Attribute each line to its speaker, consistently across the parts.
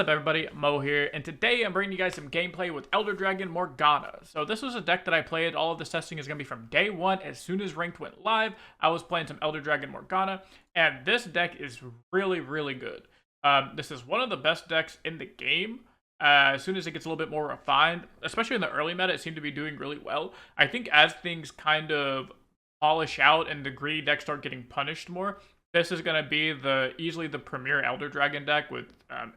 Speaker 1: up, everybody? Mo here, and today I'm bringing you guys some gameplay with Elder Dragon Morgana. So this was a deck that I played. All of this testing is going to be from day one. As soon as Ranked went live, I was playing some Elder Dragon Morgana, and this deck is really good. This is one of the best decks in the game. As soon as it gets a little bit more refined, especially in the early meta, it seemed to be doing really well. I think as things kind of polish out and the greedy decks start getting punished more, this is going to be easily the premier Elder Dragon deck with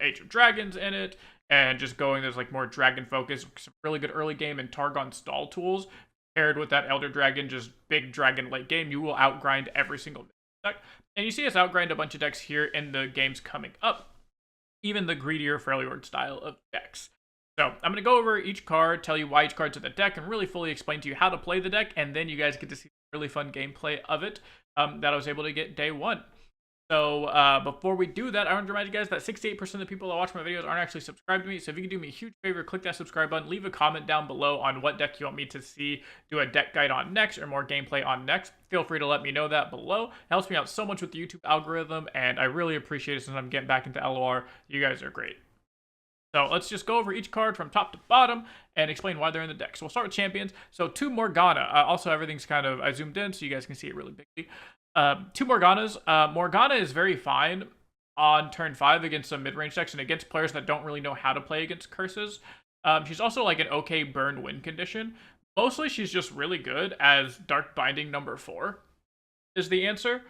Speaker 1: Age of Dragons in it, and just going, there's like more dragon focus, some really good early game and Targon stall tools, paired with that Elder Dragon, just big dragon late game. You will outgrind every single deck. And you see us outgrind a bunch of decks here in the games coming up, even the greedier Freljord style of decks. So I'm going to go over each card, tell you why each card's in the deck, and really fully explain to you how to play the deck, and then you guys get to see really fun gameplay of it that I was able to get day one. So before we do that, I want to remind you guys that 68% of the people that watch my videos aren't actually subscribed to me. So if you can do me a huge favor, click that subscribe button, leave a comment down below on what deck you want me to see do a deck guide on next or more gameplay on next. Feel free to let me know that below. It helps me out so much with the YouTube algorithm, and I really appreciate it since I'm getting back into LOR. You guys are great. So let's just go over each card from top to bottom and explain why they're in the deck. So we'll start with champions. So two Morgana. Also, everything's kind of, I zoomed in so you guys can see it really bigly. Two Morganas. Morgana is very fine on turn 5 against some mid-range decks and against players that don't really know how to play against curses. She's also like an okay burn win condition. Mostly she's just really good as Dark Binding number 4 is the answer.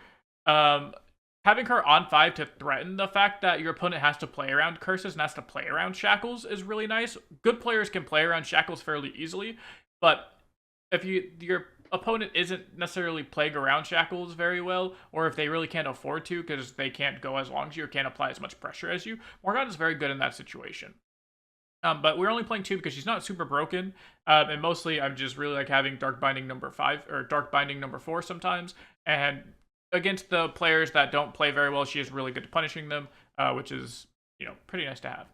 Speaker 1: Having her on 5 to threaten the fact that your opponent has to play around curses and has to play around shackles is really nice. Good players can play around shackles fairly easily, but if your opponent isn't necessarily playing around shackles very well, or if they really can't afford to because they can't go as long as you or can't apply as much pressure as you, Morgana's very good in that situation. But we're only playing 2 because she's not super broken, and mostly I'm just really like having Dark Binding number 5 or Dark Binding number 4 sometimes, and against the players that don't play very well, she is really good at punishing them, which is, you know, pretty nice to have.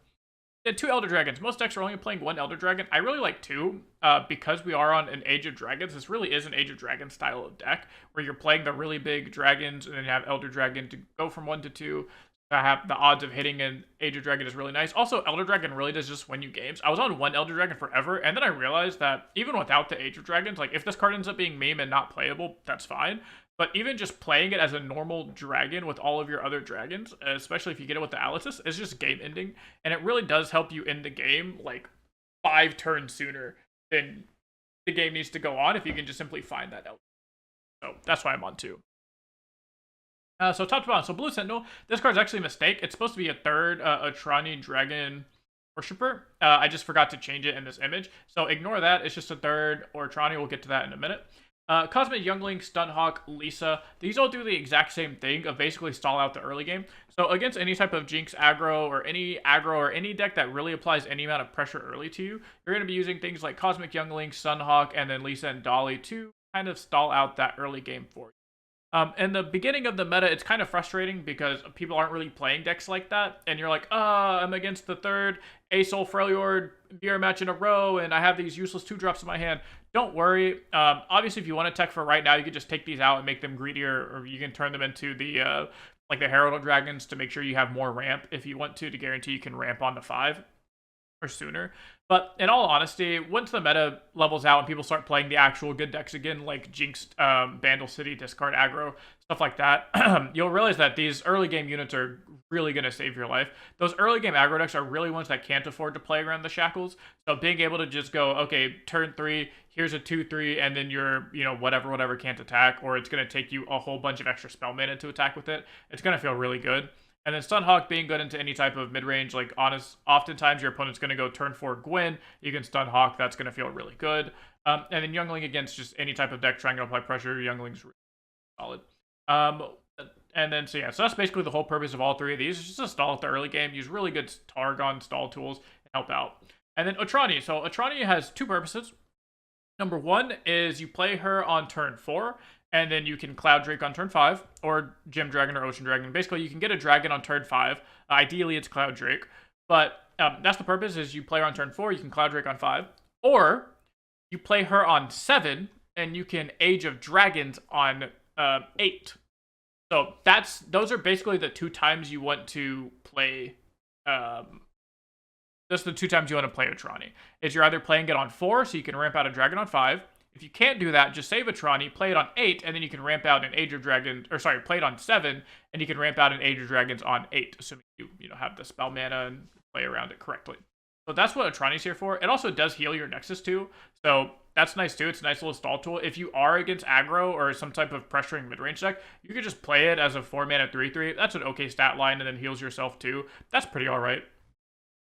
Speaker 1: Yeah, 2 Elder Dragons. Most decks are only playing 1 Elder Dragon. I really like 2, because we are on an Age of Dragons. This really is an Age of Dragons style of deck, where you're playing the really big dragons, and then you have Elder Dragon to go from 1 to 2. Have the odds of hitting an Age of Dragon is really nice. Also, Elder Dragon really does just win you games. I was on 1 Elder Dragon forever, and then I realized that even without the Age of Dragons, like, if this card ends up being meme and not playable, that's fine. But even just playing it as a normal dragon with all of your other dragons, especially if you get it with the Alicis, is just game ending. And it really does help you end the game like 5 turns sooner than the game needs to go on if you can just simply find that Elder. So that's why I'm on 2. So top to bottom, so Blue Sentinel, this card's actually a mistake. It's supposed to be a 3rd Atrani Dragon Worshipper. I just forgot to change it in this image. So ignore that, it's just a 3rd Atrani, we'll get to that in a minute. Cosmic Youngling, Stunhawk, Lisa, these all do the exact same thing of basically stall out the early game. So against any type of Jinx aggro or any deck that really applies any amount of pressure early to you, you're going to be using things like Cosmic Youngling, Stunhawk, and then Lisa and Dolly to kind of stall out that early game for you. In the beginning of the meta, it's kind of frustrating because people aren't really playing decks like that, and you're like, I'm against the 3rd Asol Freljord mirror match in a row, and I have these useless 2-drops in my hand. Don't worry. Obviously, if you want to tech for right now, you can just take these out and make them greedier, or you can turn them into the like the Herald Dragons to make sure you have more ramp if you want to guarantee you can ramp on to 5 or sooner. But in all honesty, once the meta levels out and people start playing the actual good decks again, like Jinx, Bandle City, Discard Aggro, stuff like that, you'll realize that these early game units are really going to save your life. Those early game aggro decks are really ones that can't afford to play around the shackles. So being able to just go, okay, turn 3, here's a 2/3, and then you're, you know, whatever can't attack, or it's going to take you a whole bunch of extra spell mana to attack with it. It's going to feel really good. And then Stunhawk being good into any type of mid-range, like oftentimes your opponent's going to go turn 4 Gwyn, you can Stunhawk, that's going to feel really good. And then Youngling against just any type of deck trying to apply pressure, Youngling's really solid. And then, so that's basically the whole purpose of all 3 of these, is just to stall at the early game, use really good Targon stall tools, and help out. And then Atrani, so Atrani has 2 purposes. Number 1 is you play her on turn 4, and then you can Cloud Drake on turn 5, or Gem Dragon or Ocean Dragon. Basically, you can get a dragon on turn 5. Ideally, it's Cloud Drake. But that's the purpose, is you play her on turn 4, you can Cloud Drake on 5. Or you play her on 7, and you can Age of Dragons on 8. So those are basically the 2 times you want to play That's the 2 times you want to play a Trani. Is you're either playing it on 4, so you can ramp out a dragon on 5. If you can't do that, just save a Trani, play it on 8, and then you can ramp out an Age of Dragons, or sorry, play it on 7, and you can ramp out an Age of Dragons on 8, assuming you know have the spell mana and play around it correctly. So that's what a Trani's here for. It also does heal your Nexus too, so that's nice too. It's a nice little stall tool. If you are against aggro or some type of pressuring mid-range deck, you could just play it as a 4-mana 3/3. That's an okay stat line, and then heals yourself too. That's pretty alright.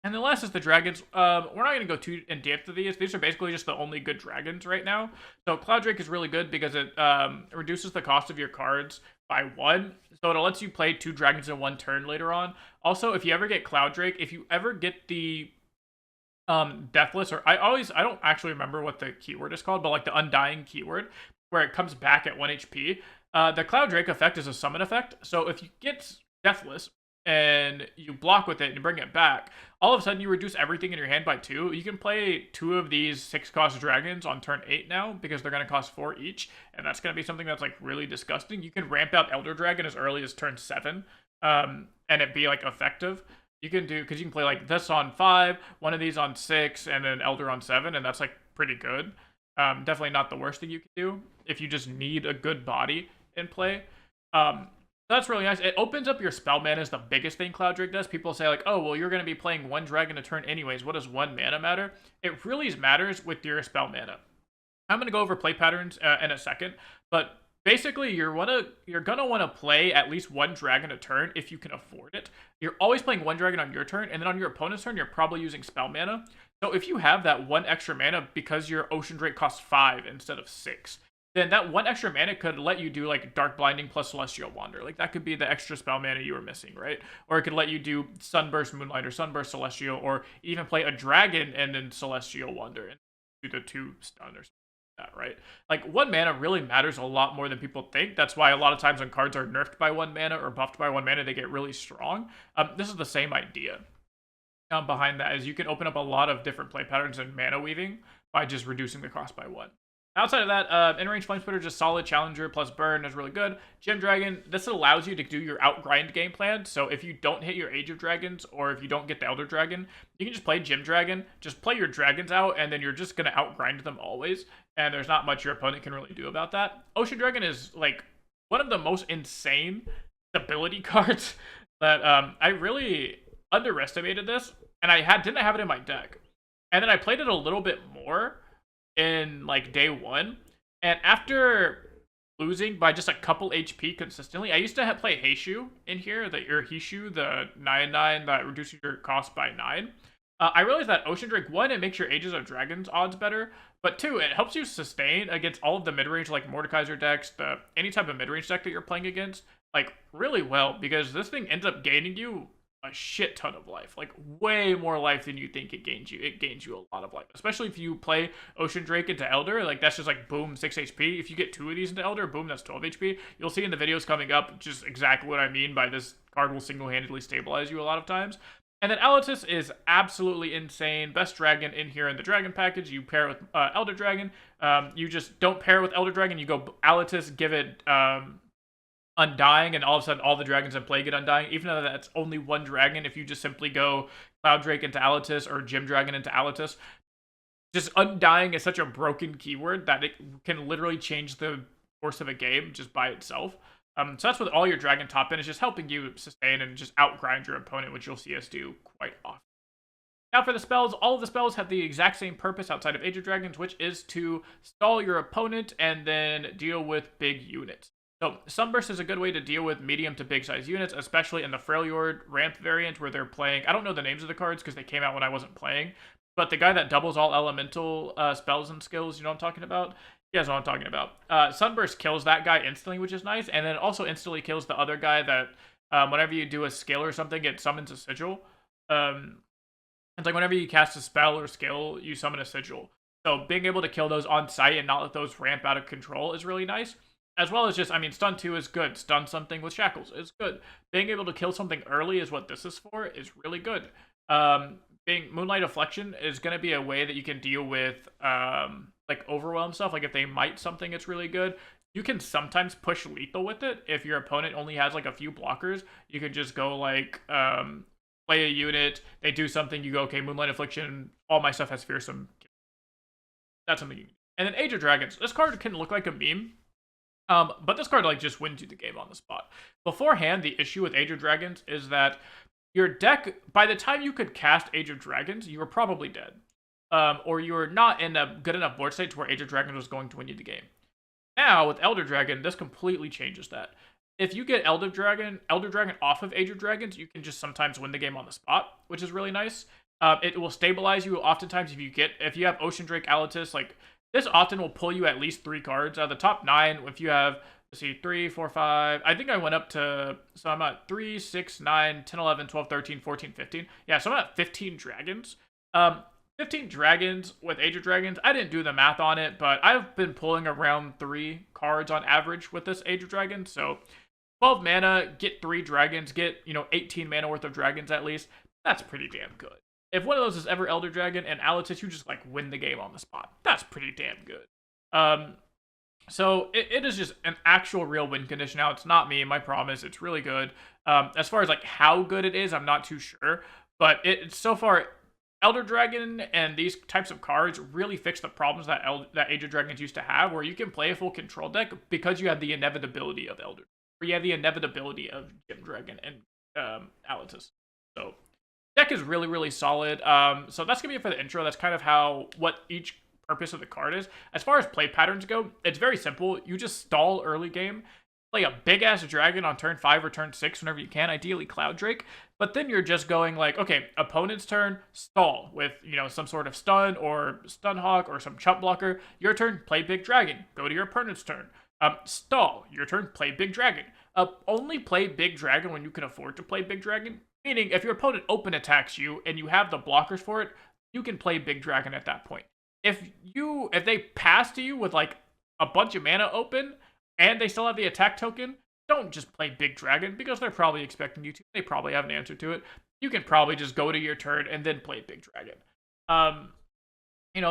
Speaker 1: And the last is the dragons. We're not going to go too in depth of these. These are basically just the only good dragons right now. So Cloud Drake is really good because it reduces the cost of your cards by 1. So it lets you play 2 dragons in 1 turn later on. Also, if you ever get Cloud Drake, if you ever get the Deathless, or I don't actually remember what the keyword is called, but like the Undying keyword, where it comes back at 1 HP, the Cloud Drake effect is a summon effect. So if you get Deathless, and you block with it and you bring it back, all of a sudden you reduce everything in your hand by 2. You can play 2 of these 6-cost dragons on turn 8 now because they're going to cost 4 each, and that's going to be something that's like really disgusting. You can ramp out Elder Dragon as early as turn 7, and it be like effective. You can do, because you can play like this on 5, one of these on 6, and then Elder on 7, and that's like pretty good. Definitely not the worst thing you can do if you just need a good body in play. That's really nice. It opens up your spell mana is the biggest thing Cloud Drake does. People say like, oh, well, you're going to be playing 1 dragon a turn anyways. What does 1 mana matter? It really matters with your spell mana. I'm going to go over play patterns in a second, but basically you're going to want to play at least 1 dragon a turn if you can afford it. You're always playing 1 dragon on your turn, and then on your opponent's turn, you're probably using spell mana. So if you have that 1 extra mana because your Ocean Drake costs 5 instead of 6, then that 1 extra mana could let you do like Dark Blinding plus Celestial Wander. Like that could be the extra spell mana you were missing, right? Or it could let you do Sunburst Moonlight or Sunburst Celestial, or even play a dragon and then Celestial Wander and do the 2 stun or something like that, right? Like 1 mana really matters a lot more than people think. That's why a lot of times when cards are nerfed by 1 mana or buffed by 1 mana, they get really strong. This is the same idea behind that, is you can open up a lot of different play patterns and mana weaving by just reducing the cost by 1. Outside of that, in-range Flame Splitter, just solid challenger plus burn is really good. Gem Dragon, this allows you to do your outgrind game plan. So if you don't hit your Age of Dragons, or if you don't get the Elder Dragon, you can just play Gem Dragon, just play your dragons out, and then you're just going to outgrind them always. And there's not much your opponent can really do about that. Ocean Dragon is like one of the most insane stability cards that I really underestimated this, and I didn't have it in my deck. And then I played it a little bit more in like day 1, and after losing by just a couple HP consistently, I used to play Heishu in here, the Hishu, the 9/9 that reduces your cost by 9. I realized that Ocean Drake, 1, it makes your Ages of Dragons odds better, but 2, it helps you sustain against all of the mid-range like Mordekaiser decks, any type of mid-range deck that you're playing against, like really well, because this thing ends up gaining you a shit ton of life, like way more life than you think it gains you. It gains you a lot of life, especially if you play Ocean Drake into Elder. Like that's just like boom 6 HP. If you get 2 of these into Elder, boom, that's 12 HP. You'll see in the videos coming up just exactly what I mean by this card will single-handedly stabilize you a lot of times. And then Alatus is absolutely insane. Best dragon in here in the dragon package. You pair it with Elder Dragon. You just don't pair it with Elder Dragon. You go Alatus, give it Undying, and all of a sudden all the dragons in play get Undying, even though that's only 1 dragon. If you just simply go Cloud Drake into Alatus or Gem Dragon into Alatus, just Undying is such a broken keyword that it can literally change the course of a game just by itself. So that's what all your dragon top in is, just helping you sustain and just outgrind your opponent, which you'll see us do quite often. Now for the spells, all of the spells have the exact same purpose outside of Age of Dragons, which is to stall your opponent and then deal with big units. So Sunburst is a good way to deal with medium to big size units, especially in the Freljord ramp variant where they're playing. I don't know the names of the cards because they came out when I wasn't playing, but the guy that doubles all elemental spells and skills, you know what I'm talking about? You guys know what I'm talking about. Sunburst kills that guy instantly, which is nice, and then also instantly kills the other guy that whenever you do a skill or something, it summons a sigil. It's like whenever you cast a spell or skill, you summon a sigil. So being able to kill those on site and not let those ramp out of control is really nice. As well as just, I mean, stun 2 is good. Stun something with shackles is good. Being able to kill something early is what this is for, is really good. Being Moonlight Affliction is going to be a way that you can deal with, like, overwhelm stuff. Like, if they might something, it's really good. You can sometimes push lethal with it. If your opponent only has, like, a few blockers, you can just go, like, play a unit, they do something, you go, okay, Moonlight Affliction, all my stuff has fearsome. That's something you can do. And then Age of Dragons. This card can look like a meme, but this card like just wins you the game on the spot. Beforehand, the issue with Age of Dragons is that your deck, by the time you could cast Age of Dragons, you were probably dead. Or you were not in a good enough board state to where Age of Dragons was going to win you the game. Now, with Elder Dragon, this completely changes that. If you get Elder Dragon off of Age of Dragons, you can just sometimes win the game on the spot, which is really nice. It will stabilize you oftentimes if you have Ocean Drake Alatus, like this often will pull you at least 3 cards out of the top 9. If you have, let's see, 3, 4, 5, I think I went up to, so I'm at 3, 6, 9, 10, 11, 12, 13, 14, 15. Yeah, so I'm at 15 dragons. 15 dragons with Age of Dragons. I didn't do the math on it, but I've been pulling around 3 cards on average with this Age of Dragons. So 12 mana, get 3 dragons, get, 18 mana worth of dragons at least. That's pretty damn good. If one of those is ever Elder Dragon and Alatus, you just like win the game on the spot. That's pretty damn good. So it is just an actual real win condition. Now, it's not me, I promise. It's really good. As far as like how good it is, I'm not too sure. But it's so far, Elder Dragon and these types of cards really fix the problems that Age of Dragons used to have, where you can play a full control deck because you have the inevitability of Elder, or you have the inevitability of Gem Dragon and Alatus. So deck is really, really solid. So that's gonna be it for the intro. That's kind of what each purpose of the card is. As far as play patterns go, it's very simple. You just stall early game, play a big ass dragon on turn 5 or turn 6 whenever you can, ideally Cloud Drake. But then you're just going like, okay, opponent's turn, stall with, some sort of stun or stun hawk or some chump blocker. Your turn, play big dragon. Go to your opponent's turn. Stall. Your turn, play big dragon. Only play big dragon when you can afford to play big dragon. Meaning, if your opponent open attacks you and you have the blockers for it, you can play big dragon at that point. If they pass to you with like a bunch of mana open and they still have the attack token, don't just play big dragon because they're probably expecting you to. They probably have an answer to it. You can probably just go to your turn and then play big dragon.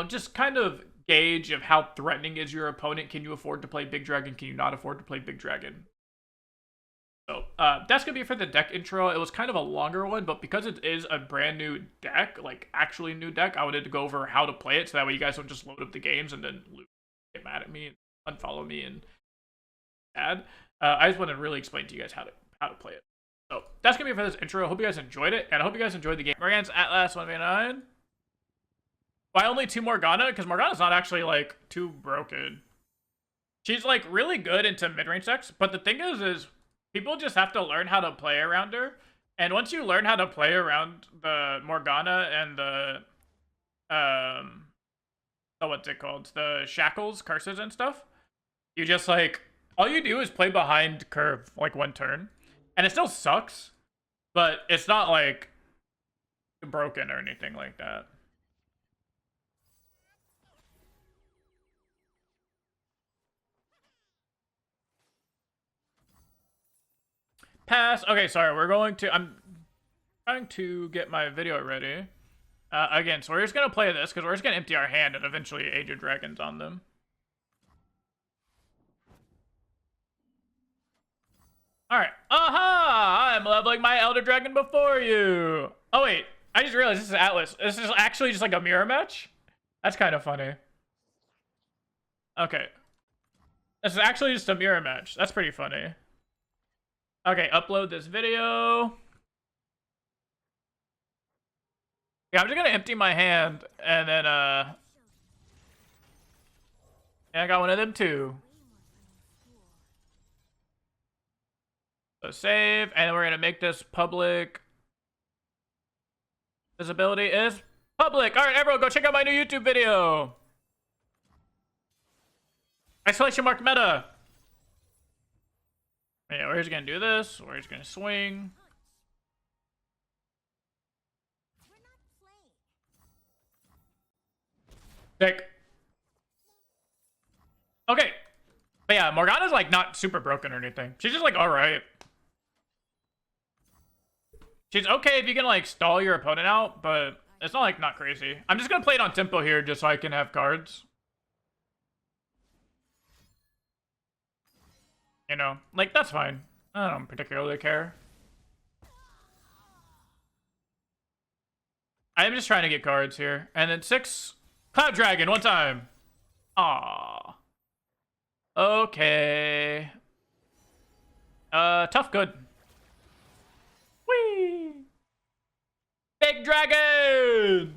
Speaker 1: Just kind of gauge of how threatening is your opponent. Can you afford to play big dragon? Can you not afford to play big dragon? So that's gonna be it for the deck intro. It was kind of a longer one, but because it is a brand new deck, like actually new deck, I wanted to go over how to play it so that way you guys don't just load up the games and then get mad at me and unfollow me and bad. I just want to really explain to you guys how to play it. So that's gonna be it for this intro. I hope you guys enjoyed it, and I hope you guys enjoyed the game. We're against Atlas 1v9. Why only 2 Morgana? Because Morgana's not actually like too broken. She's like really good into mid-range decks, but the thing is people just have to learn how to play around her. And once you learn how to play around the Morgana and what's it called? The shackles, curses, and stuff, you just like, all you do is play behind curve like 1 turn. And it still sucks, but it's not like broken or anything like that. Pass. Okay, sorry. I'm trying to get my video ready. Again, so we're just going to play this because we're just going to empty our hand and eventually Age of Dragons on them. Alright. Aha! I'm leveling my Elder Dragon before you. Oh, wait. I just realized this is Atlas. This is actually just like a mirror match? That's kind of funny. Okay. This is actually just a mirror match. That's pretty funny. Okay, upload this video. Yeah, I'm just gonna empty my hand, and then, yeah, I got one of them too. So save, and then we're gonna make this public. Visibility is public. All right, everyone, go check out my new YouTube video. Exclamation mark meta. Yeah, we're just gonna do this. We're just gonna swing. Sick. Okay. But yeah, Morgana's like not super broken or anything. She's just like alright. She's okay if you can like stall your opponent out, but it's not like not crazy. I'm just gonna play it on tempo here just so I can have cards. Like that's fine. I don't particularly care. I'm just trying to get cards here. And then 6 Cloud Dragon one time. Aww. Okay. Tough good. Whee! Big dragon!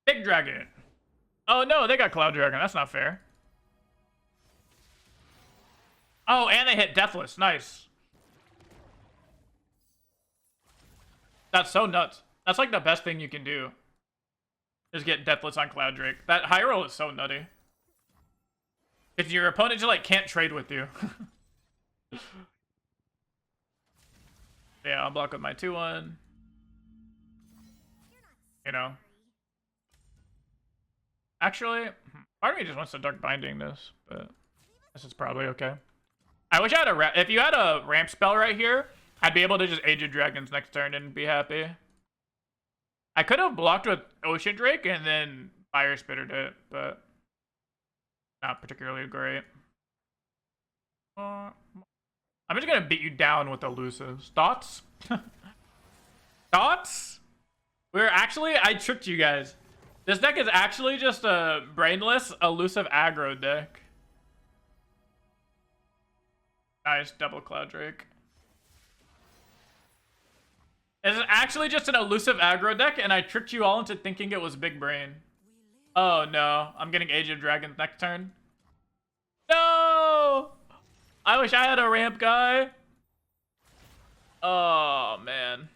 Speaker 1: Big dragon. Oh no, they got Cloud Dragon. That's not fair. Oh, and they hit Deathless. Nice. That's so nuts. That's like the best thing you can do. Just get Deathless on Cloud Drake. That high roll is so nutty. Because your opponent just like can't trade with you. Yeah, I'll block with my 2-1. You know. Actually, part of me just wants to Dark Binding this, but this is probably okay. I wish I had a if you had a ramp spell right here, I'd be able to just Age of Dragons next turn and be happy. I could have blocked with Ocean Drake and then Fire Spittered it, but not particularly great. I'm just gonna beat you down with elusives. Thoughts? Thoughts? I tricked you guys. This deck is actually just a brainless, elusive aggro deck. Nice, double Cloud Drake. It's actually just an elusive aggro deck, and I tricked you all into thinking it was big brain. Oh no, I'm getting Age of Dragons next turn. No! I wish I had a ramp guy. Oh man.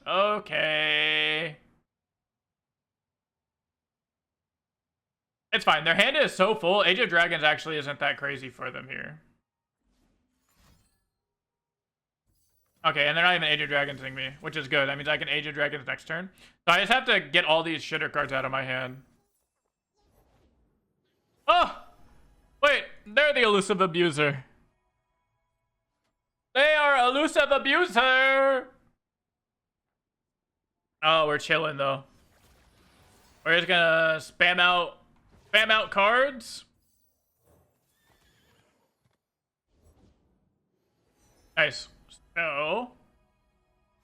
Speaker 1: Okay. It's fine. Their hand is so full. Age of Dragons actually isn't that crazy for them here. Okay, and they're not even Age of Dragonsing me, which is good. That means I can Age of Dragons next turn. So I just have to get all these shitter cards out of my hand. Oh! Wait, they're the elusive abuser. They are elusive abuser! Oh, we're chilling though. We're just gonna spam out cards. Nice. So,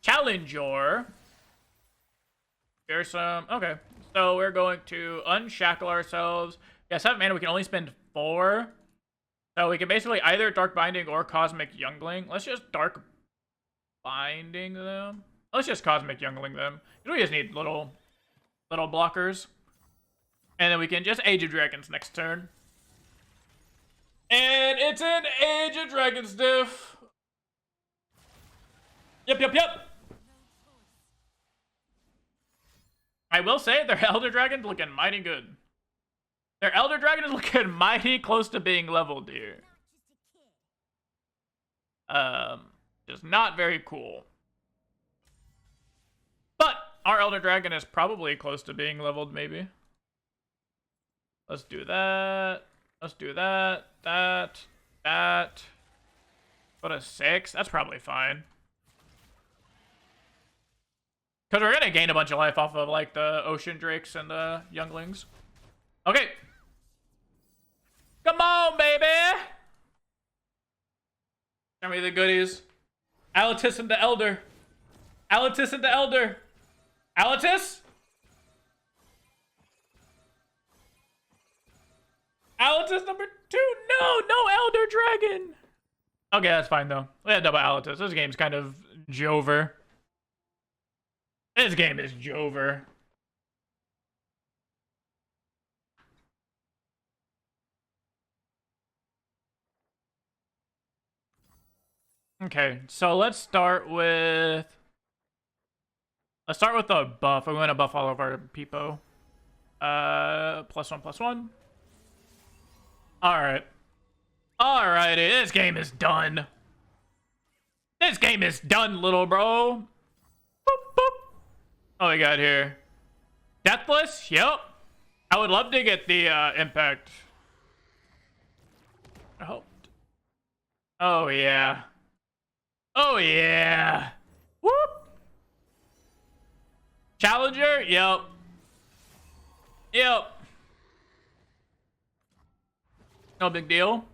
Speaker 1: Challenger. Here's some. Okay. So we're going to unshackle ourselves. Yeah, 7 mana. We can only spend 4. So we can basically either Dark Binding or Cosmic Youngling. Let's just Dark Binding them. Let's just Cosmic Youngling them. We just need little blockers. And then we can just Age of Dragons next turn. And it's an Age of Dragons diff. Yep. I will say their Elder Dragon's looking mighty good. Their Elder Dragon is looking mighty close to being leveled here. Just not very cool. But our Elder Dragon is probably close to being leveled, maybe. Let's do that. Let's do that. That. What a 6. That's probably fine. Because we're going to gain a bunch of life off of, like, the Ocean Drakes and the Younglings. Okay. Come on, baby! Show me the goodies. Alatus and the Elder. Alatus and the Elder. Alatus? Alatus number 2. No Elder Dragon. Okay, that's fine, though. We had double Alatus. This game's kind of Jover. This game is Jover. Okay, so let's start with the buff. We're gonna buff all of our peepo. +1/+1. Alright. Alrighty, this game is done. This game is done, little bro. Boop, boop. What we got here? Deathless? Yep. I would love to get the impact. I hoped. Oh yeah. Oh yeah. Whoop. Challenger? Yep. Yep. No big deal.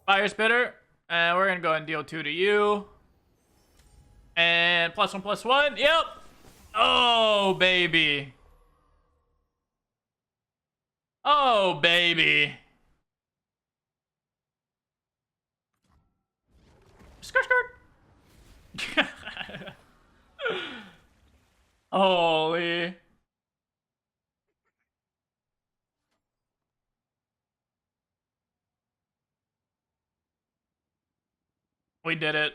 Speaker 1: Fire Spitter. And we're gonna go and deal 2 to you. And +1/+1. Yep. Oh, baby. Oh, baby. Skirt, skirt. Holy. We did it.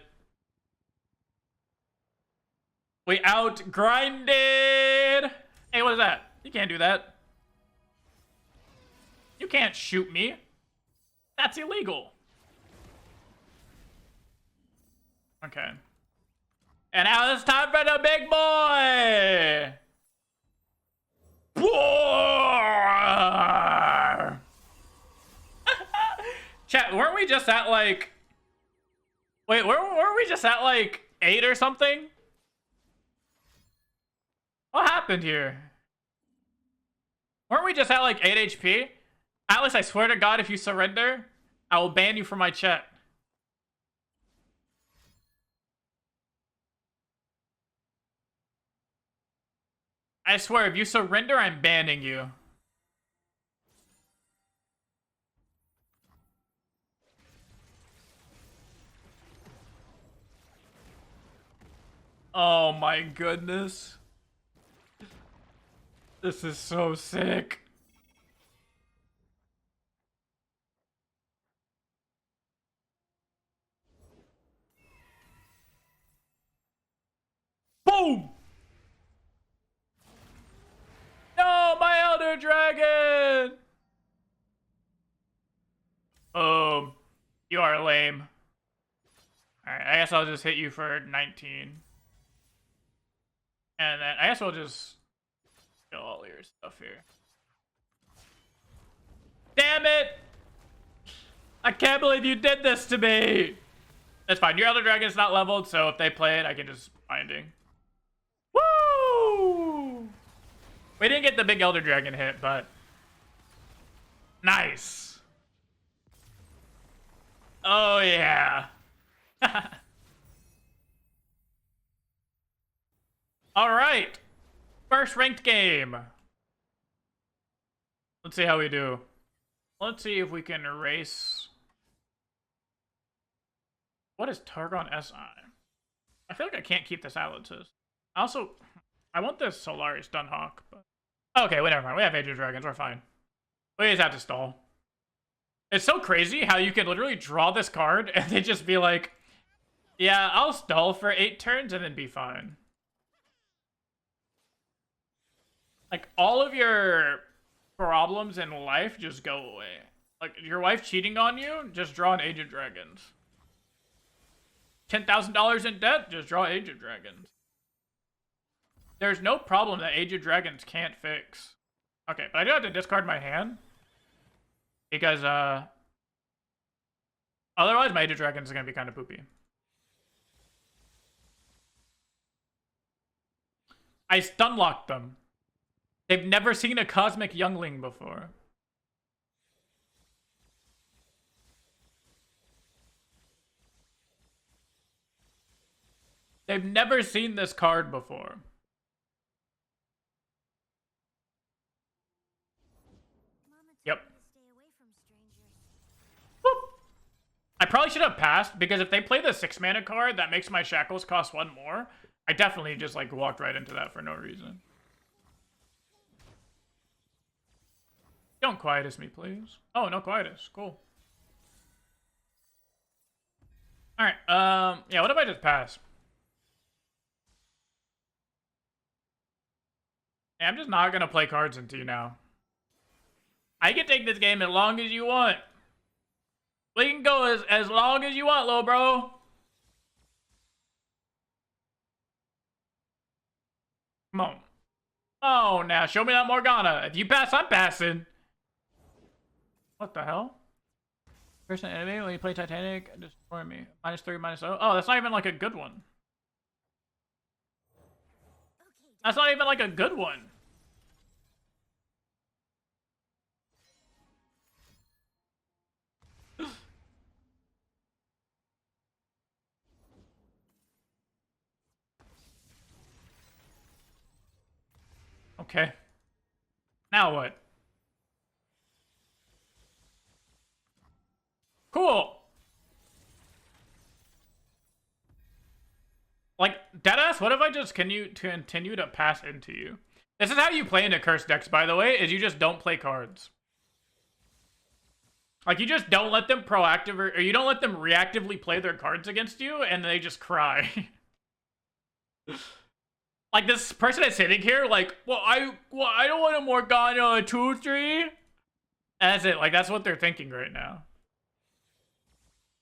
Speaker 1: We out-grinded. Hey, what is that? You can't do that. You can't shoot me. That's illegal. Okay. And now it's time for the big boy! Chat, weren't we just at like... Wait, weren't we just at like 8 or something? What happened here? Weren't we just at like 8 HP? Atlas, I swear to God, if you surrender, I will ban you from my chat. I swear, if you surrender, I'm banning you. Oh my goodness. This is so sick. Boom! No, my Elder Dragon! You are lame. Alright, I guess I'll just hit you for 19. And then I guess we'll just kill all your stuff here. Damn it! I can't believe you did this to me! That's fine. Your Elder Dragon is not leveled, so if they play it, I can just binding. Woo! We didn't get the big Elder Dragon hit, but... Nice! Oh, yeah. Alright. First ranked game. Let's see how we do. Let's see if we can erase... What is Targon SI? I feel like I can't keep this Atlases. Also, I want this Solaris Dunhawk, but... Okay, whatever. We have Age of Dragons. We're fine. We just have to stall. It's so crazy how you can literally draw this card and they just be like, yeah, I'll stall for 8 turns and then be fine. Like, all of your problems in life just go away. Like, your wife cheating on you, just draw an Age of Dragons. $10,000 in debt, just draw Age of Dragons. There's no problem that Age of Dragons can't fix. Okay, but I do have to discard my hand. Because, otherwise my Age of Dragons is going to be kind of poopy. I stun-locked them. They've never seen a Cosmic Youngling before. They've never seen this card before. Yep. Whoop. I probably should have passed, because if they play the 6-mana card that makes my Shackles cost 1 more, I definitely just like walked right into that for no reason. Don't quietus me, please. Oh, no quietus. Cool. Alright, yeah, what if I just pass? Yeah, I'm just not gonna play cards into you now. I can take this game as long as you want. We can go as long as you want, little bro. Come on. Oh, now show me that Morgana. If you pass, I'm passing. What the hell? Person enemy when you play Titanic, destroy me. -3, -0. Oh, that's not even like a good one. That's not even like a good one. Okay. Now what? Cool. Like, deadass, what if I just continue to pass into you? This is how you play into cursed decks, by the way, is you just don't play cards. Like, you just don't let them proactive, or you don't let them reactively play their cards against you, and they just cry. Like, this person is sitting here, like, I don't want a Morgana 2-3. That's it. Like, that's what they're thinking right now.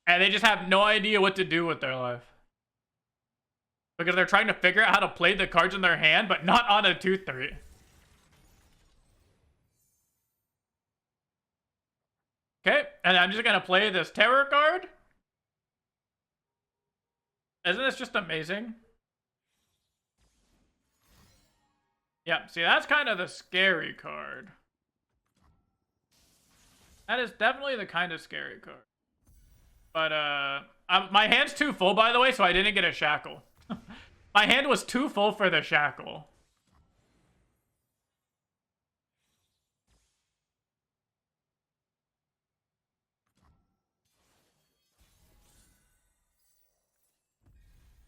Speaker 1: And they just have no idea what to do with their life. Because they're trying to figure out how to play the cards in their hand, but not on a 2-3. Okay, and I'm just gonna play this terror card. Isn't this just amazing? Yeah, see, that's kind of the scary card. That is definitely the kind of scary card. But, my hand's too full, by the way, so I didn't get a shackle. My hand was too full for the shackle.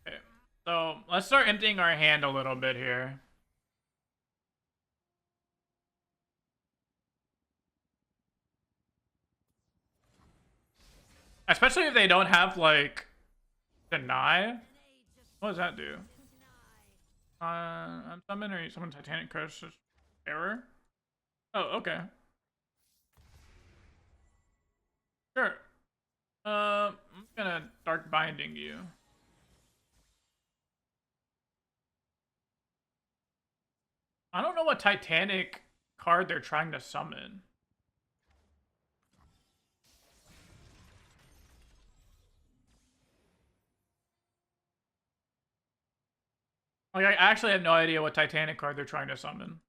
Speaker 1: Okay, so let's start emptying our hand a little bit here. Especially if they don't have, like, deny. What does that do? I'm summoning someone Titanic Curse error. Oh, okay. Sure. I'm gonna Dark Binding you. I don't know what Titanic card they're trying to summon. Like, I actually have no idea what Titanic card they're trying to summon.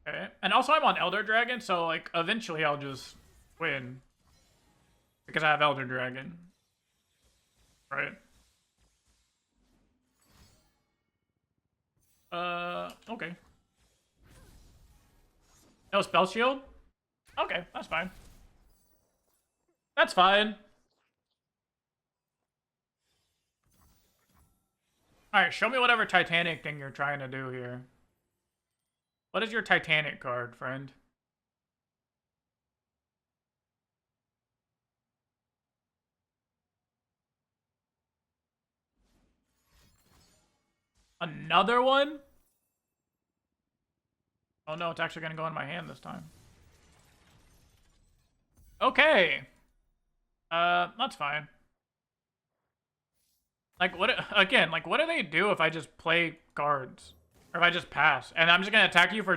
Speaker 1: Okay. And also I'm on Elder Dragon, so, like, eventually I'll just win. Because I have Elder Dragon. Right? Okay. No spell shield? Okay, that's fine. That's fine. Alright, show me whatever Titanic thing you're trying to do here. What is your Titanic card, friend? Another one? Oh no, it's actually gonna go in my hand this time. Okay. That's fine. Like, what, again, like, what do they do if I just play cards? Or if I just pass? And I'm just gonna attack you for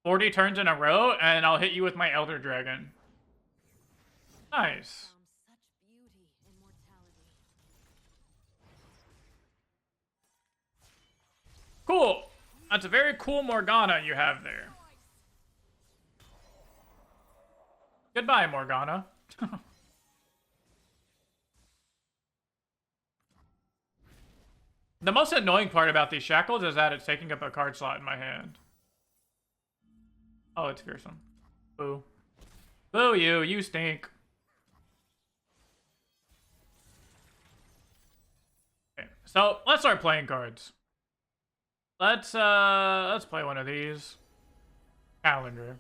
Speaker 1: 40 turns in a row, and I'll hit you with my Elder Dragon. Nice. Cool. That's a very cool Morgana you have there. Goodbye, Morgana. The most annoying part about these shackles is that it's taking up a card slot in my hand. Oh, it's fearsome. Boo. Boo you, you stink. Okay, so let's start playing cards. Let's play one of these. Calendar.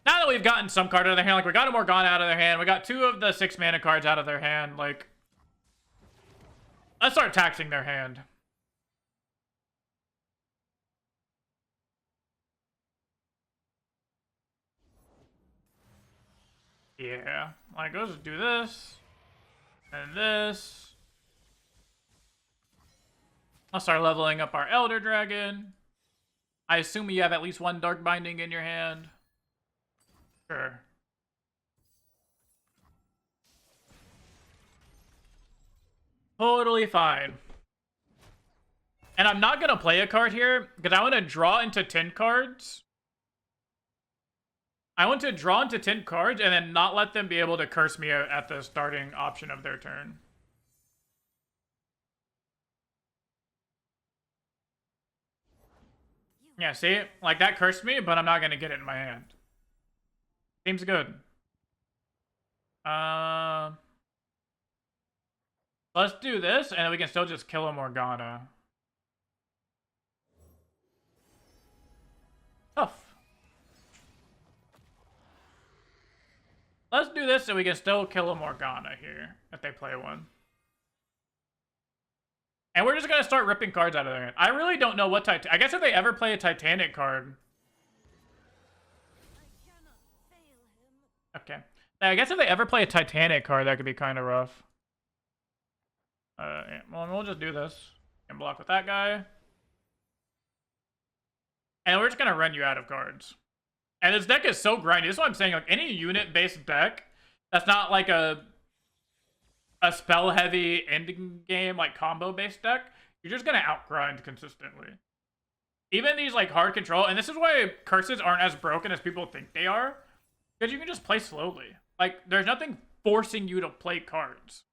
Speaker 1: Now that we've gotten some card out of their hand, like we got a Morgana out of their hand, we got 2 of the 6 mana cards out of their hand, like, let's start taxing their hand. Yeah, like, let's just do this. And this. Let's start leveling up our Elder Dragon. I assume you have at least 1 Dark Binding in your hand. Sure. Totally fine. And I'm not gonna play a card here, because I want to draw into 10 cards. I want to draw into 10 cards and then not let them be able to curse me at the starting option of their turn. Yeah, see? Like, that cursed me, but I'm not gonna get it in my hand. Seems good. Let's do this, and we can still just kill a Morgana. Tough. Let's do this so we can still kill a Morgana here, if they play one. And we're just gonna start ripping cards out of their hand. I really don't know what I guess if they ever play a Titanic card. Okay. I guess if they ever play a Titanic card, that could be kind of rough. Yeah, well, we'll just do this. And block with that guy. And we're just gonna run you out of cards. And this deck is so grindy. This is what I'm saying. Like, any unit-based deck that's not like a spell-heavy ending game, like combo-based deck, you're just gonna outgrind consistently. Even these like hard control, and this is why curses aren't as broken as people think they are, because you can just play slowly. Like, there's nothing forcing you to play cards.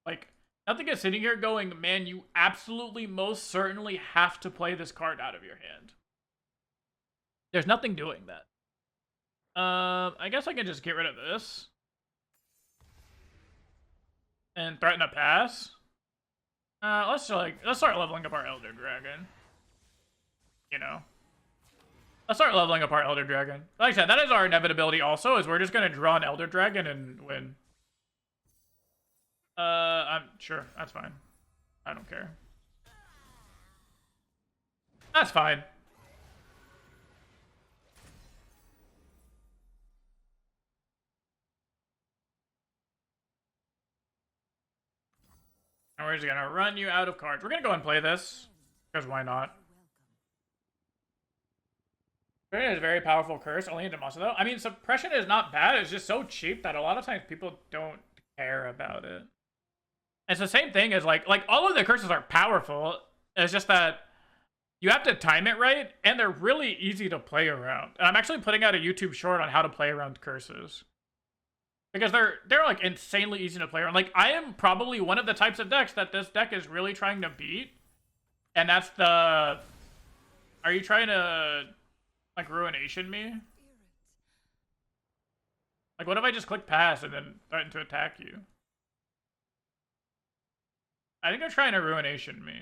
Speaker 1: Like, nothing is sitting here going, man, you absolutely most certainly have to play this card out of your hand. There's nothing doing that. I guess I can just get rid of this. And threaten a pass. Let's start leveling up our Elder Dragon. You know. Let's start leveling up our Elder Dragon. Like I said, that is our inevitability also, is we're just gonna draw an Elder Dragon and win. I'm sure, that's fine. I don't care. That's fine. And we're just gonna run you out of cards. We're gonna go and play this, because why not? It is a very powerful curse, only into monster though. I mean, suppression is not bad, it's just so cheap that a lot of times people don't care about it. It's the same thing as like all of the curses are powerful. It's just that you have to time it right, and they're really easy to play around. And I'm actually putting out a YouTube short on how to play around curses. Because they're like insanely easy to play around. Like, I am probably one of the types of decks that this deck is really trying to beat. And that's the... Are you trying to, like, Ruination me? Like, what if I just click pass and then threaten to attack you? I think they're trying to Ruination me.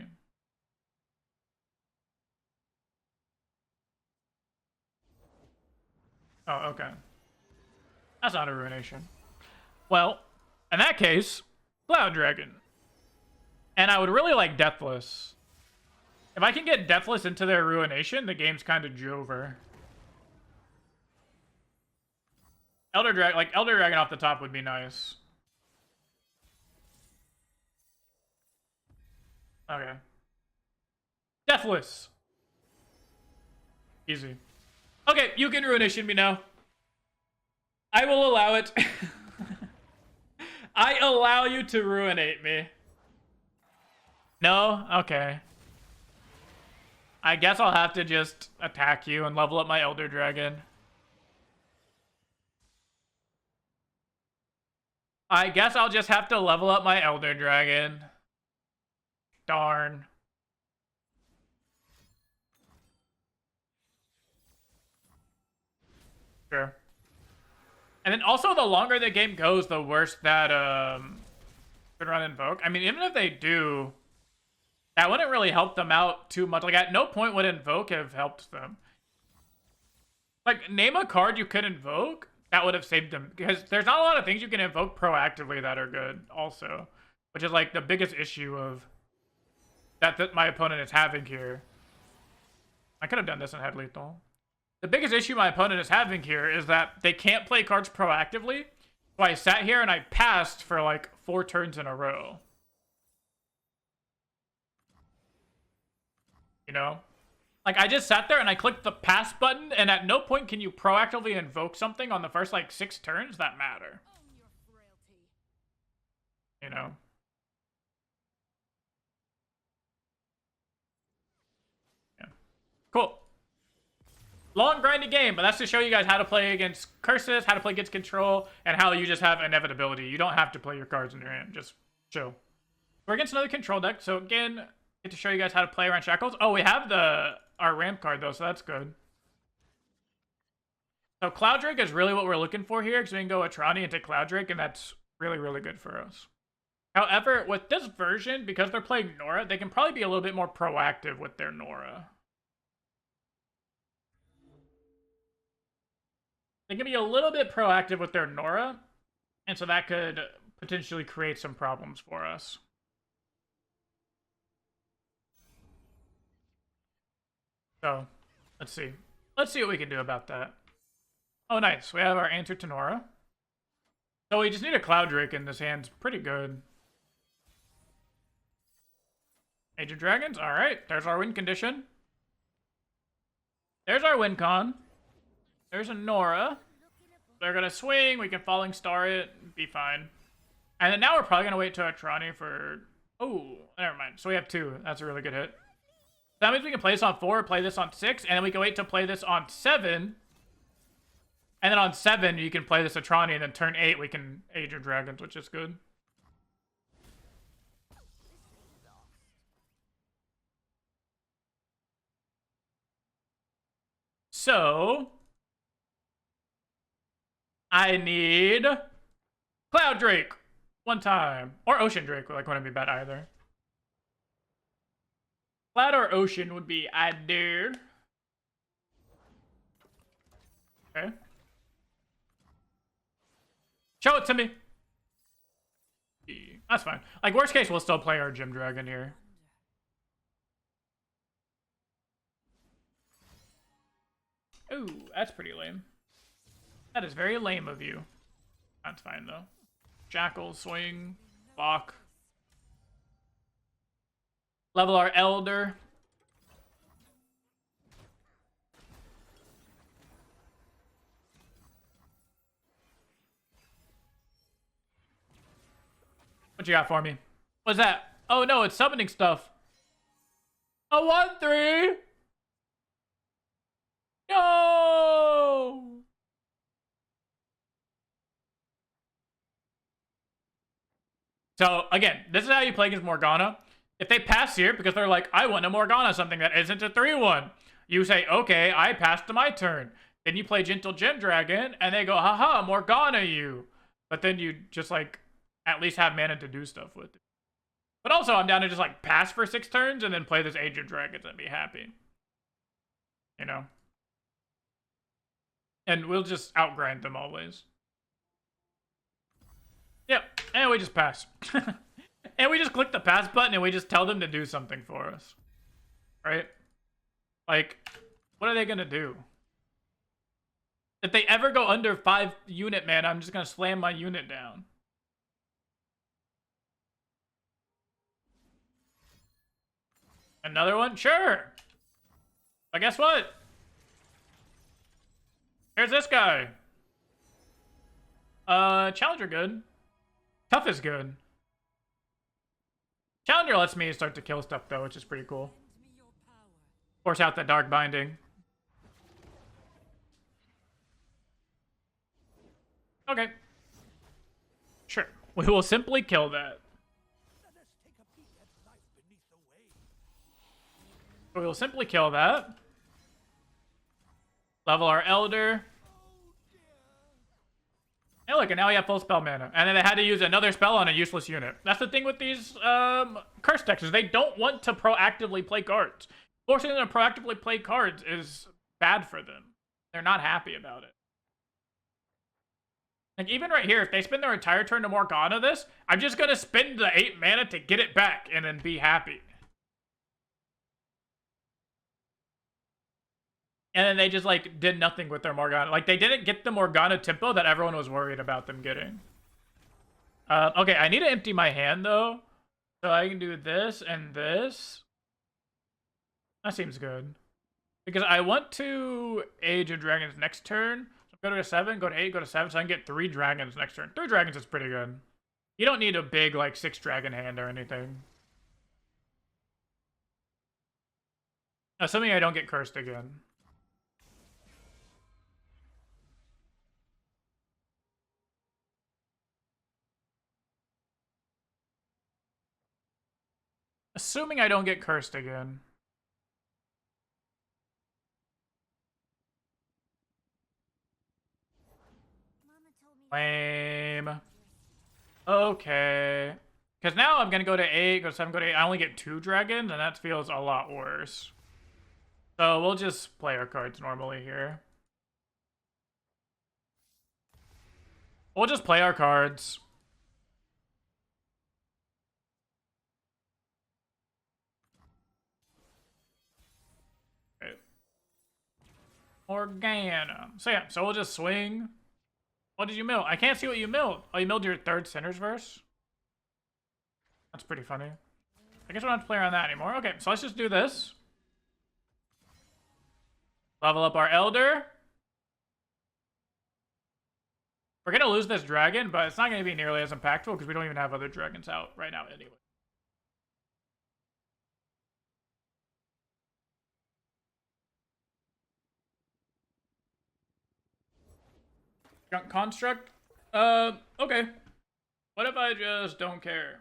Speaker 1: Oh, okay. That's not a Ruination. Well, in that case, Cloud Dragon. And I would really like Deathless. If I can get Deathless into their Ruination, the game's kind of over. Elder Dragon off the top would be nice. Okay. Deathless. Easy. Okay, you can Ruination me now. I will allow it. I allow you to Ruinate me. No? Okay. I guess I'll have to just attack you and level up my Elder Dragon. I guess I'll just have to level up my Elder Dragon. Darn. Sure. And then also, the longer the game goes, the worse that could run Invoke. I mean, even if they do, that wouldn't really help them out too much. Like, at no point would Invoke have helped them. Like, name a card you could Invoke that would have saved them. Because there's not a lot of things you can Invoke proactively that are good also. Which is, like, the biggest issue of that my opponent is having here. I could have done this and had lethal. The biggest issue my opponent is having here is that they can't play cards proactively. So I sat here and I passed for like 4 turns in a row. You know? Like, I just sat there and I clicked the pass button, and at no point can you proactively invoke something on the first like 6 turns that matter. You know? Yeah. Cool. Long, grindy game, but that's to show you guys how to play against curses, how to play against control, and how you just have inevitability. You don't have to play your cards in your hand. Just chill. We're against another control deck, so again, get to show you guys how to play around shackles. Oh, we have the our ramp card, though, so that's good. So Cloud Drake is really what we're looking for here, because we can go Atrani into Cloud Drake, and that's really, really good for us. However, with this version, because they're playing Nora, they can probably be a little bit more proactive with their Nora. They can be a little bit proactive with their Nora, and so that could potentially create some problems for us. So, let's see. Let's see what we can do about that. Oh, nice. We have our answer to Nora. So we just need a Cloud Drake in this hand. Pretty good. Age of Dragons. All right. There's our win condition. There's our win con. There's a Nora. They're going to swing. We can Falling Star it. Be fine. And then now we're probably going to wait to Atrani for... Oh, never mind. So we have 2. That's a really good hit. That means we can play this on 4, play this on 6, and then we can wait to play this on 7. And then on 7, you can play this Atrani, and then turn 8, we can Age of Dragons, which is good. So, I need Cloud Drake one time. Or Ocean Drake, like, wouldn't be bad either. Cloud or Ocean would be ideal. Okay. Show it to me. That's fine. Like, worst case, we'll still play our Gym Dragon here. Ooh, that's pretty lame. That is very lame of you. That's fine, though. Jackal, swing, block. Level our Elder. What you got for me? What's that? Oh no, it's summoning stuff. A 1-3. No. So again, this is how you play against Morgana. If they pass here because they're like, I want a Morgana, something that isn't a 3-1, you say, okay, I passed to my turn. Then you play Gentle Gem Dragon, and they go, haha, Morgana you. But then you just like at least have mana to do stuff with it. But also, I'm down to just like pass for 6 turns and then play this Age of Dragons and be happy. You know? And we'll just outgrind them always. Yep, and we just pass. And we just click the pass button and we just tell them to do something for us. Right? Like, what are they gonna do? If they ever go under 5 unit mana, I'm just gonna slam my unit down. Another one? Sure. But guess what? Here's this guy. Challenger good. Tough is good. Challenger lets me start to kill stuff though, which is pretty cool. Force out the Dark Binding. Okay. Sure. We will simply kill that. We will simply kill that. Level our Elder. And look, and now we have full spell mana. And then they had to use another spell on a useless unit. That's the thing with these curse decks, is they don't want to proactively play cards. Forcing them to proactively play cards is bad for them. They're not happy about it. Like, even right here, if they spend their entire turn to Morgana this, I'm just going to spend the 8 mana to get it back and then be happy. And then they just, like, did nothing with their Morgana. Like, they didn't get the Morgana tempo that everyone was worried about them getting. Okay, I need to empty my hand, though. So I can do this and this. That seems good. Because I want to Age of Dragons next turn. So go to 7, go to 8, go to 7, so I can get 3 dragons next turn. 3 dragons is pretty good. You don't need a big, like, 6 dragon hand or anything. Assuming I don't get cursed again. Assuming I don't get cursed again. Lame. Okay. Because now I'm going to go to 8, go to 7, go to 8. I only get 2 dragons, and that feels a lot worse. So we'll just play our cards normally here. We'll just play our cards. Okay. Morgana. So yeah, so we'll just swing. What did you mill? I can't see what you milled. Oh, you milled your 3rd Sinner's Verse? That's pretty funny. I guess we don't have to play around that anymore. Okay, so let's just do this. Level up our Elder. We're going to lose this dragon, but it's not going to be nearly as impactful because we don't even have other dragons out right now anyway. Junk Construct? Okay. What if I just don't care?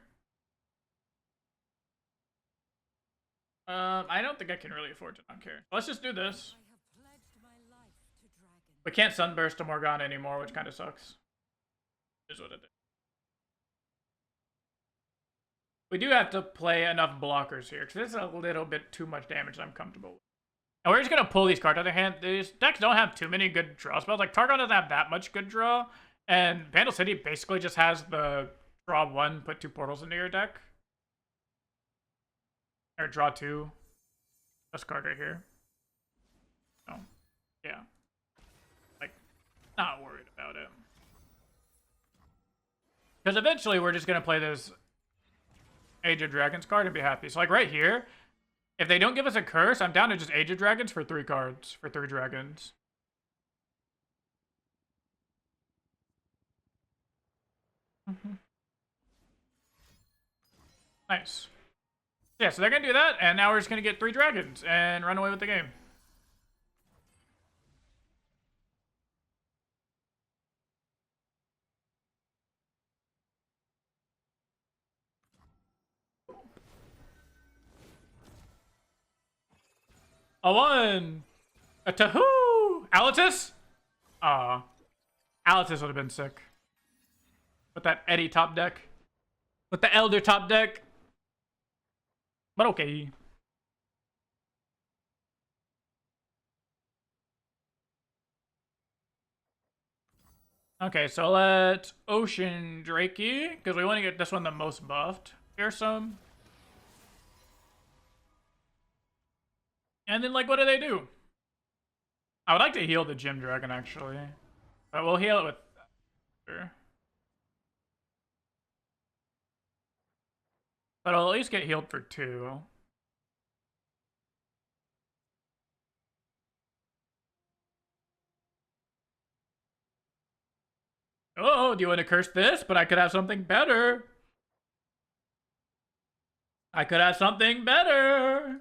Speaker 1: I don't think I can really afford to not care. Let's just do this. We can't Sunburst to Morgana anymore, which kind of sucks. Is what it is. We do have to play enough blockers here, because this is a little bit too much damage I'm comfortable with. And we're just going to pull these cards out of their hand. These decks don't have too many good draw spells. Like, Targon doesn't have that much good draw. And Vandal City basically just has the draw 1, put 2 portals into your deck. Or draw 2. This card right here. Oh, yeah. Like, not worried about it. Because eventually we're just going to play this Age of Dragons card and be happy. So, like, right here, if they don't give us a curse, I'm down to just Age of Dragons for 3 cards, for 3 dragons. Nice. Yeah, so they're going to do that, and now we're just going to get 3 dragons and run away with the game. A 1! A Tahoo! Alatus? Aw. Alatus would have been sick. With that Eddie top deck. With the Elder top deck. But okay. Okay, so let's Ocean Drakey, because we want to get this one the most buffed. Here's some. And then, like, what do they do? I would like to heal the Gym Dragon, actually. But we'll heal it with... Sure. But I'll at least get healed for 2. Oh, do you want to curse this? But I could have something better. I could have something better.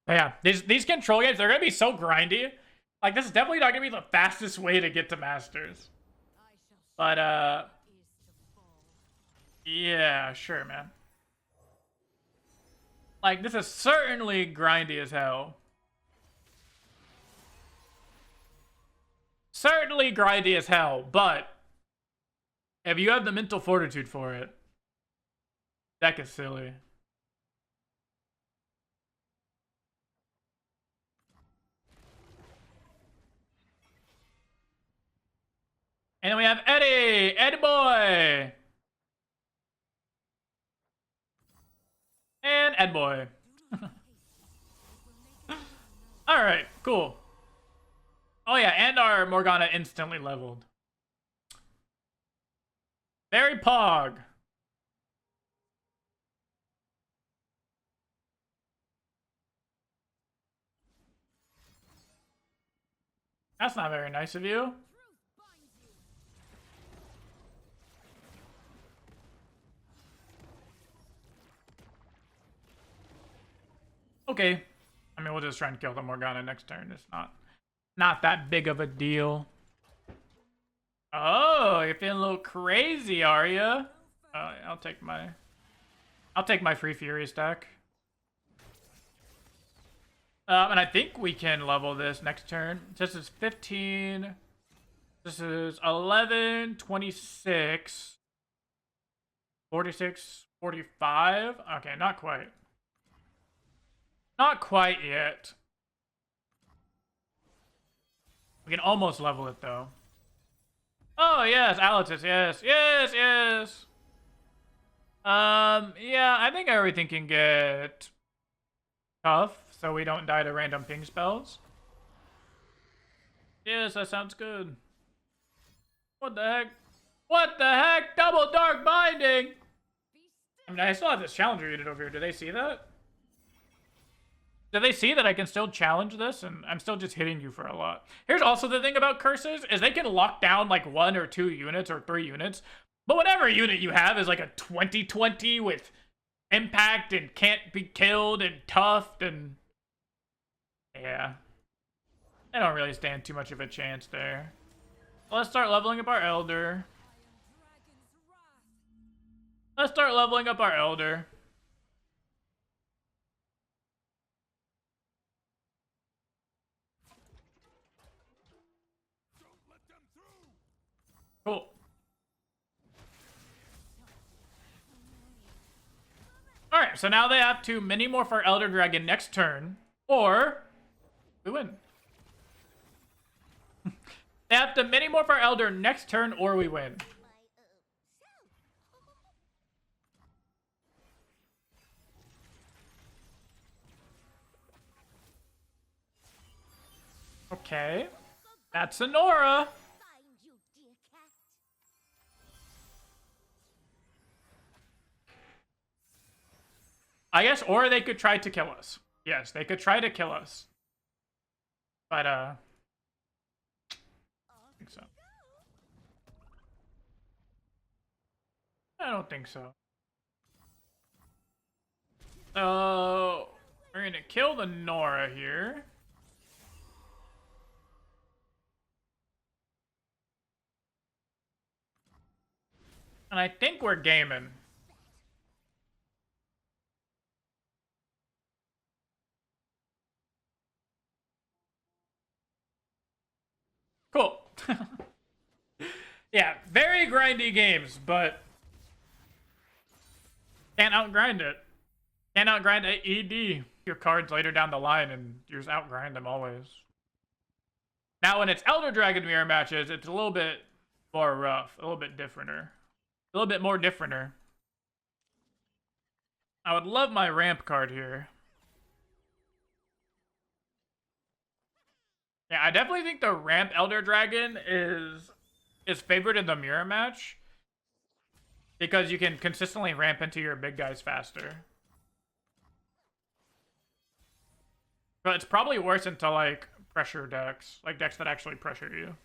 Speaker 1: But yeah, these control games, they're going to be so grindy. Like, this is definitely not going to be the fastest way to get to Masters. But, yeah, sure, man. Like, this is certainly grindy as hell. Certainly grindy as hell, but if you have the mental fortitude for it, deck is silly. And then we have Eddie! Eddie boy! And Ed boy. Alright, cool. Oh yeah, and our Morgana instantly leveled. Very pog. That's not very nice of you. Okay. I mean, we'll just try and kill the Morgana next turn. It's not that big of a deal. Oh, you're feeling a little crazy, are you? I'll take my Free Fury stack. And I think we can level this next turn. This is 15. This is 11, 26, 46, 45. Okay, not quite. Not quite yet. We can almost level it, though. Oh, yes, Alitus, yes, yes, yes. Yeah, I think everything can get tough, so we don't die to random ping spells. Yes, that sounds good. What the heck? What the heck? Double Dark Binding! I mean, I still have this challenger unit over here. Do they see that? Do they see that I can still challenge this? And I'm still just hitting you for a lot. Here's also the thing about curses, is they can lock down like 1 or 2 units or 3 units. But whatever unit you have is like a 20/20 with impact and can't be killed and toughed and... Yeah. I don't really stand too much of a chance there. Let's start leveling up our Elder. Let's start leveling up our Elder. Cool. Alright, so now they have to mini-morph our Elder Dragon next turn, or we win. They have to mini-morph our Elder next turn, or we win. Okay. That's Sonora. I guess, or they could try to kill us. Yes, they could try to kill us. But, I think so. I don't think so. So, we're gonna kill the Nora here. And I think we're gaming. Cool. Yeah, very grindy games, but can't outgrind it. Can't outgrind ED. Your cards later down the line, and you just outgrind them always. Now, when it's Elder Dragon mirror matches, it's a little bit more rough, a little bit differenter. A little bit more differenter. I would love my ramp card here. Yeah, I definitely think the ramp Elder Dragon is favored in the mirror match because you can consistently ramp into your big guys faster. But it's probably worse into like pressure decks, like decks that actually pressure you.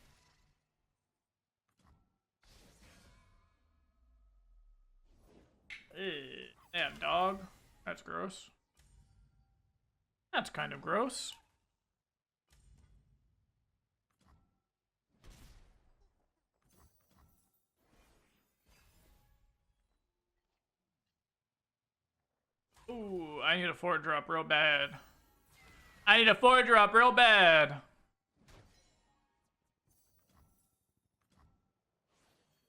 Speaker 1: Damn, dog. That's gross. That's kind of gross. Ooh, I need a 4-drop real bad. I need a 4-drop real bad.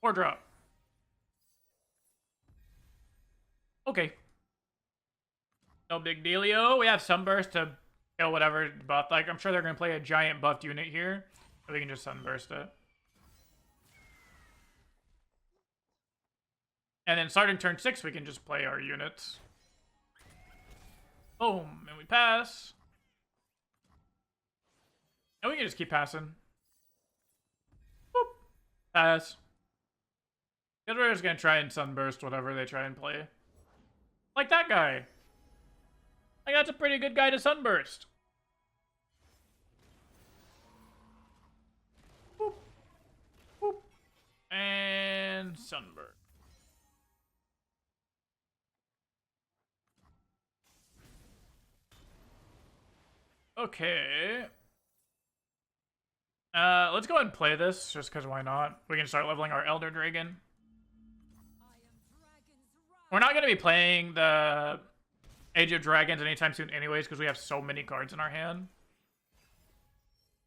Speaker 1: 4-drop. Okay. No big dealio. We have Sunburst to kill whatever buff. Like, I'm sure they're going to play a giant buffed unit here. So we can just Sunburst it. And then starting turn 6, we can just play our units. Boom. And we pass. And we can just keep passing. Boop. Pass. Because we're just going to try and Sunburst whatever they try and play. Like that guy. Like, that's a pretty good guy to Sunburst. Boop. Boop. And Sunburst. Okay. Let's go ahead and play this, just because why not? We can start leveling our Elder Dragon. We're not going to be playing the Age of Dragons anytime soon anyways, because we have so many cards in our hand.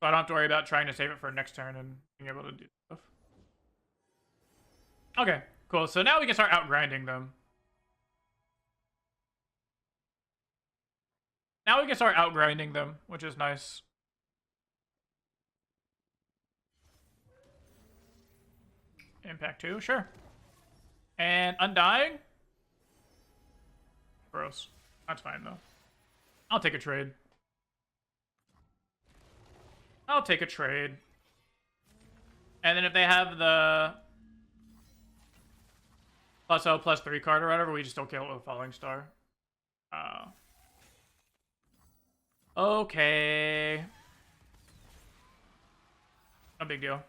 Speaker 1: So I don't have to worry about trying to save it for next turn and being able to do stuff. Okay, cool. So now we can start outgrinding them. Now we can start outgrinding them, which is nice. Impact 2, sure. And Undying? Gross. That's fine, though. I'll take a trade. I'll take a trade. And then if they have the +0, +3 card or whatever, we just don't kill it with a Falling Star. Okay. No big deal.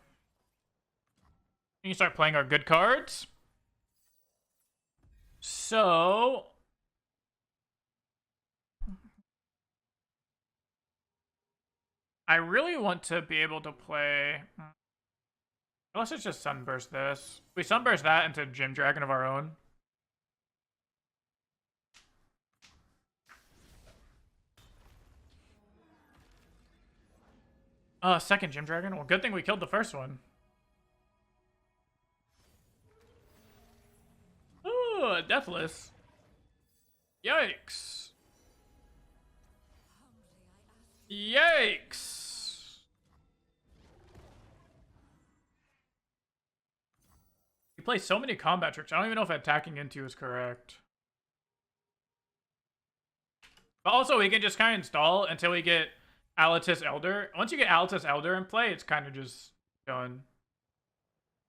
Speaker 1: We can start playing our good cards. So I really want to be able to play. Let's just Sunburst this. We Sunburst that into Gym Dragon of our own. Second Gym Dragon? Well, good thing we killed the first one. Ooh, Deathless. Yikes. Yikes. He plays so many combat tricks. I don't even know if attacking into is correct. But also, we can just kind of install until we get Alatus Elder. Once you get Alatus Elder in play, it's kind of just done.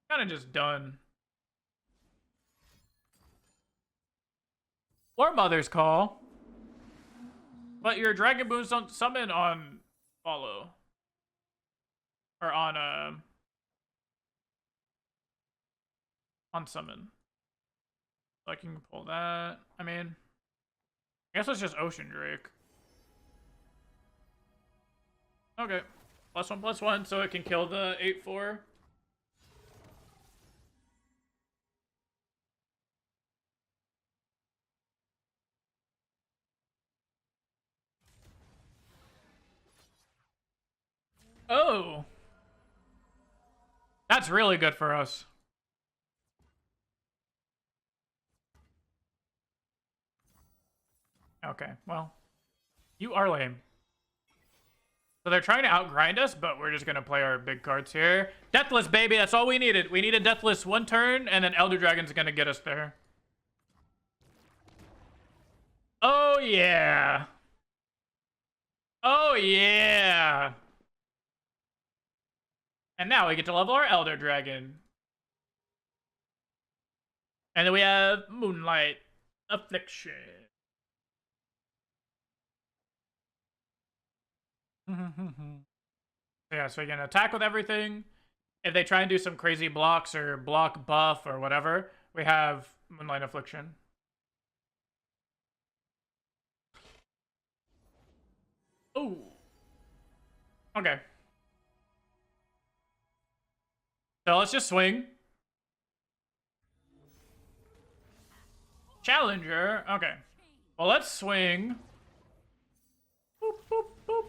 Speaker 1: Kind of just done. Or Mother's Call. But your Dragon Boons don't summon on follow. Or on summon. So I can pull that. I mean, I guess it's just Ocean Drake. Okay. +1/+1, so it can kill the 8/4. Oh. That's really good for us. Okay, well. You are lame. So they're trying to outgrind us, but we're just going to play our big cards here. Deathless, baby. That's all we needed. We needed Deathless one turn, and then Elder Dragon's going to get us there. Oh, yeah. Oh, yeah. And now we get to level our Elder Dragon. And then we have Moonlight Affliction. Yeah, so we can attack with everything. If they try and do some crazy blocks or block buff or whatever, we have Moonlight Affliction. Oh. Okay. So let's just swing. Challenger. Okay. Well, let's swing. Boop, boop, boop.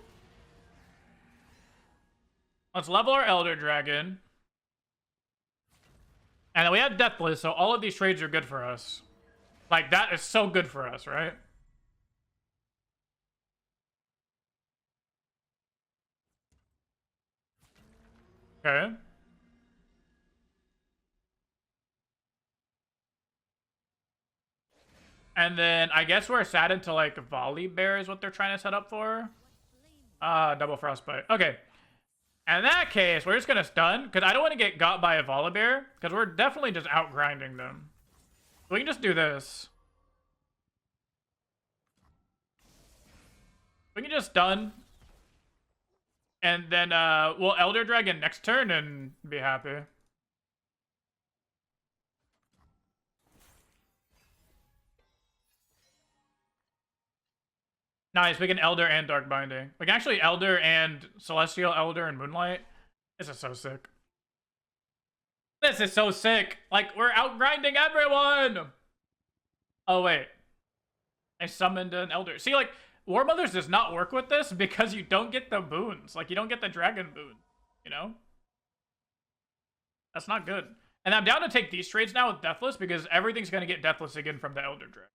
Speaker 1: Let's level our Elder Dragon. And then we have Deathless, so all of these trades are good for us. Like, that is so good for us, right? Okay. And then I guess we're sad into like Volley Bear is what they're trying to set up for. Double Frostbite. Okay. And in that case, we're just gonna stun because I don't want to get got by a Volibear because we're definitely just outgrinding them. We can just do this. We can just stun. And then we'll Elder Dragon next turn and be happy. Nice, we can Elder and Dark Binding. We can actually Elder and Celestial Elder and Moonlight. This is so sick. This is so sick. Like, we're outgrinding everyone. Oh, wait. I summoned an Elder. See, like, War Mothers does not work with this because you don't get the boons. Like, you don't get the dragon boon, you know? That's not good. And I'm down to take these trades now with Deathless because everything's going to get Deathless again from the Elder Dragon.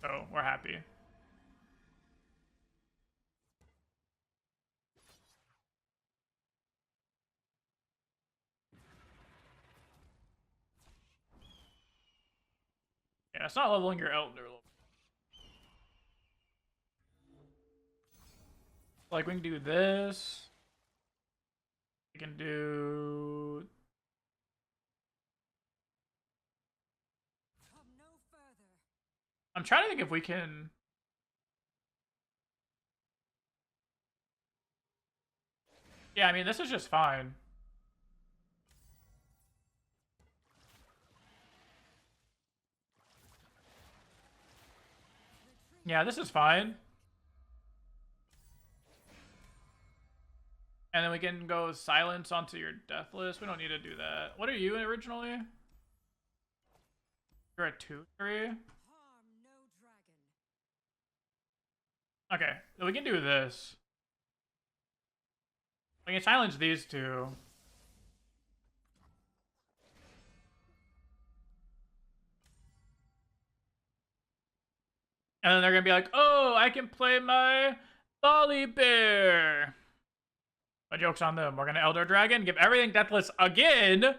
Speaker 1: So, we're happy. Yeah, it's not leveling your Elder. Like, we can do this. We can do... I'm trying to think if we can... Yeah, I mean, this is just fine. Yeah, this is fine. And then we can go silence onto your Deathless. We don't need to do that. What are you originally? You're a 2/3? Okay, so we can do this. We can silence these two. And then they're gonna be like, oh, I can play my Lolly Bear. My joke's on them. We're gonna Elder Dragon, give everything Deathless again,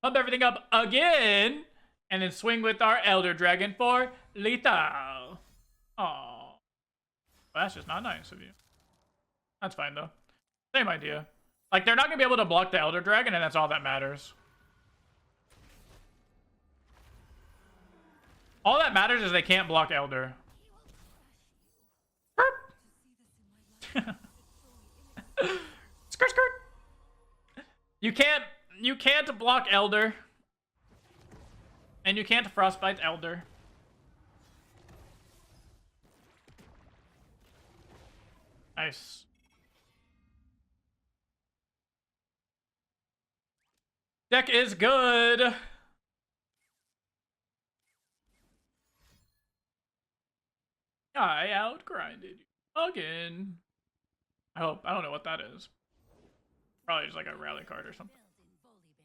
Speaker 1: pump everything up again, and then swing with our Elder Dragon for lethal. Aww. Well, that's just not nice of you. That's fine, though. Same idea. Like, they're not gonna be able to block the Elder Dragon, and that's all that matters. All that matters is they can't block Elder. Skirt, skirt. You can't block Elder. And you can't Frostbite Elder. Nice. Deck is good. I outgrinded you again. I hope. I don't know what that is. Probably just like a rally card or something.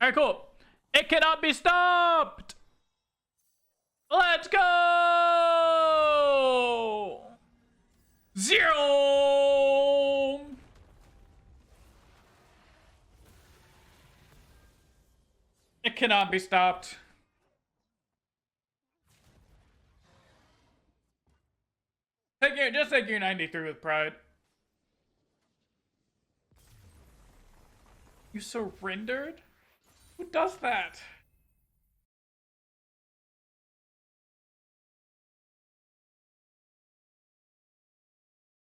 Speaker 1: Alright, cool. It cannot be stopped! Let's go! 0! It cannot be stopped. Just take your 93 with pride. You surrendered? Who does that?